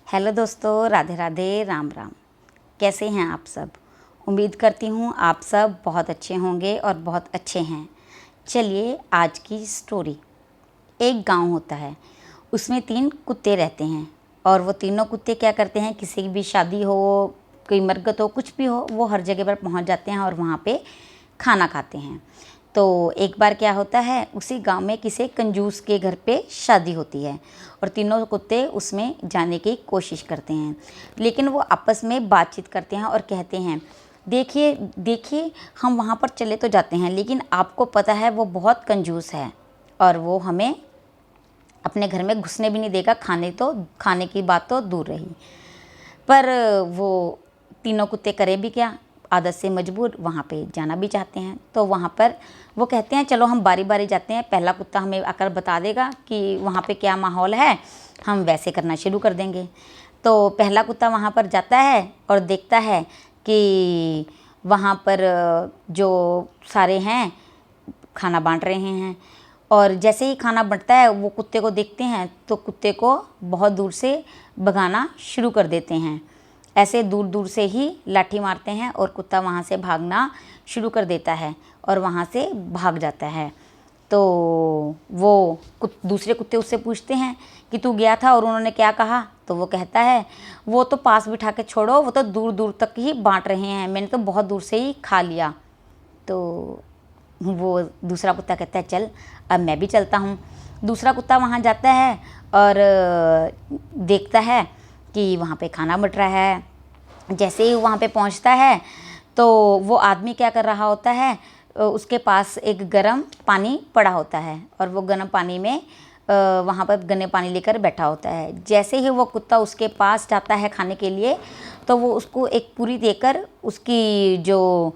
Hello दोस्तों, राधे राधे, राम राम। कैसे हैं आप सब? उम्मीद करती हूँ आप सब बहुत अच्छे होंगे और बहुत अच्छे हैं। चलिए आज की स्टोरी। एक गांव होता है, उसमें 3 कुत्ते रहते हैं और वो तीनों कुत्ते क्या करते हैं, किसी की भी शादी हो, कोई मरगत हो, कुछ भी हो, वो हर जगह पर पहुँच जाते हैं और वहाँ पे खाना खाते हैं। तो एक बार क्या होता है, उसी गांव में किसी कंजूस के घर पे शादी होती है और तीनों कुत्ते उसमें जाने की कोशिश करते हैं, लेकिन वो आपस में बातचीत करते हैं और कहते हैं, देखिए देखिए, हम वहाँ पर चले तो जाते हैं, लेकिन आपको पता है वो बहुत कंजूस है और वो हमें अपने घर में घुसने भी नहीं देगा। खाने की बात तो दूर रही, पर वो तीनों कुत्ते करे भी क्या, आदत से मजबूर वहाँ पे जाना भी चाहते हैं। तो वहाँ पर वो कहते हैं, चलो हम बारी बारी जाते हैं, पहला कुत्ता हमें आकर बता देगा कि वहाँ पे क्या माहौल है, हम वैसे करना शुरू कर देंगे। तो पहला कुत्ता वहाँ पर जाता है और देखता है कि वहाँ पर जो सारे हैं खाना बांट रहे हैं, और जैसे ही खाना बंटता है वो कुत्ते को देखते हैं तो कुत्ते को बहुत दूर से भगाना शुरू कर देते हैं। ऐसे दूर दूर से ही लाठी मारते हैं और कुत्ता वहाँ से भागना शुरू कर देता है और वहाँ से भाग जाता है। तो वो दूसरे कुत्ते उससे पूछते हैं कि तू गया था और उन्होंने क्या कहा? तो वो कहता है, वो तो पास बिठा के छोड़ो, वो तो दूर दूर तक ही बांट रहे हैं, मैंने तो बहुत दूर से ही खा लिया। तो वो दूसरा कुत्ता कहता है, चल अब मैं भी चलता हूँ। दूसरा कुत्ता वहाँ जाता है और देखता है कि वहाँ पे खाना बट रहा है। जैसे ही वहाँ पे पहुँचता है तो वो आदमी क्या कर रहा होता है, उसके पास एक गर्म पानी पड़ा होता है और वो गर्म पानी में वहाँ पर गन्ने पानी लेकर बैठा होता है। जैसे ही वो कुत्ता उसके पास जाता है खाने के लिए, तो वो उसको एक पूरी देकर उसकी जो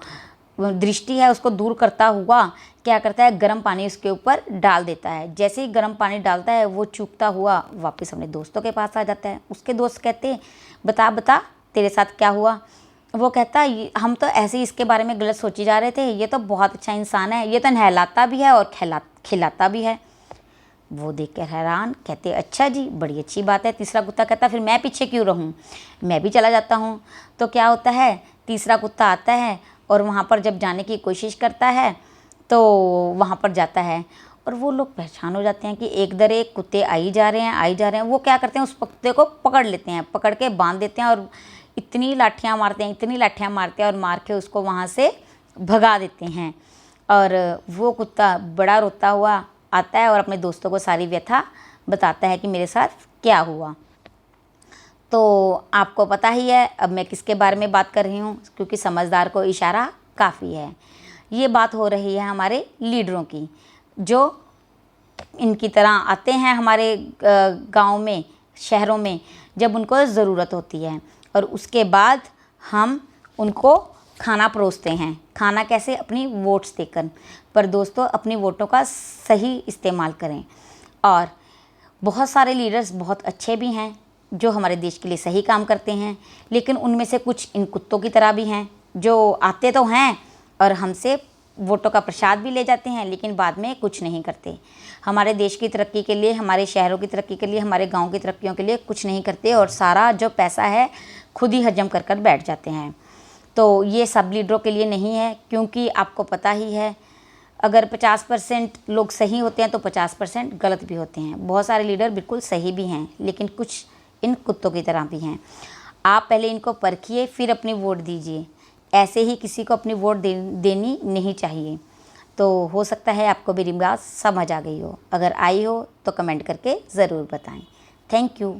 दृष्टि है उसको दूर करता हुआ क्या करता है, गर्म पानी उसके ऊपर डाल देता है। जैसे ही गर्म पानी डालता है वो चूकता हुआ वापस अपने दोस्तों के पास आ जाता है। उसके दोस्त कहते हैं, बता बता तेरे साथ क्या हुआ? वो कहता है, हम तो ऐसे ही इसके बारे में गलत सोचे जा रहे थे, ये तो बहुत अच्छा इंसान है, ये तो नहलाता भी है और खिलाता भी है। वो देख कर हैरान, कहते अच्छा जी, बड़ी अच्छी बात है। तीसरा कुत्ता कहता, फिर मैं पीछे क्यों रहूं, मैं भी चला जाता हूं। तो क्या होता है, तीसरा कुत्ता आता है और वहाँ पर जब जाने की कोशिश करता है तो वहाँ पर जाता है और वो लोग पहचान हो जाते हैं कि एक दर एक कुत्ते आई जा रहे हैं। वो क्या करते हैं, उस कुत्ते को पकड़ लेते हैं, पकड़ के बांध देते हैं और इतनी लाठियाँ मारते हैं और मार के उसको वहाँ से भगा देते हैं। और वो कुत्ता बड़ा रोता हुआ आता है और अपने दोस्तों को सारी व्यथा बताता है कि मेरे साथ क्या हुआ। तो आपको पता ही है अब मैं किसके बारे में बात कर रही हूँ, क्योंकि समझदार को इशारा काफ़ी है। ये बात हो रही है हमारे लीडरों की, जो इनकी तरह आते हैं हमारे गांव में, शहरों में, जब उनको ज़रूरत होती है और उसके बाद हम उनको खाना परोसते हैं। खाना कैसे? अपनी वोट्स देकर। पर दोस्तों, अपनी वोटों का सही इस्तेमाल करें। और बहुत सारे लीडर्स बहुत अच्छे भी हैं जो हमारे देश के लिए सही काम करते हैं, लेकिन उनमें से कुछ इन कुत्तों की तरह भी हैं जो आते तो हैं और हमसे वोटों का प्रसाद भी ले जाते हैं, लेकिन बाद में कुछ नहीं करते। हमारे देश की तरक्की के लिए, हमारे शहरों की तरक्की के लिए, हमारे गांव की तरक्कियों के लिए कुछ नहीं करते और सारा जो पैसा है खुद ही हजम कर बैठ जाते हैं। तो ये सब लीडरों के लिए नहीं है, क्योंकि आपको पता ही है, अगर 50% लोग सही होते हैं तो 50% गलत भी होते हैं। बहुत सारे लीडर बिल्कुल सही भी हैं, लेकिन कुछ इन कुत्तों की तरह भी हैं। आप पहले इनको परखिए, फिर अपनी वोट दीजिए। ऐसे ही किसी को अपनी वोट देनी नहीं चाहिए। तो हो सकता है आपको मेरी बात समझ आ गई हो। अगर आई हो तो कमेंट करके ज़रूर बताएं। Thank you.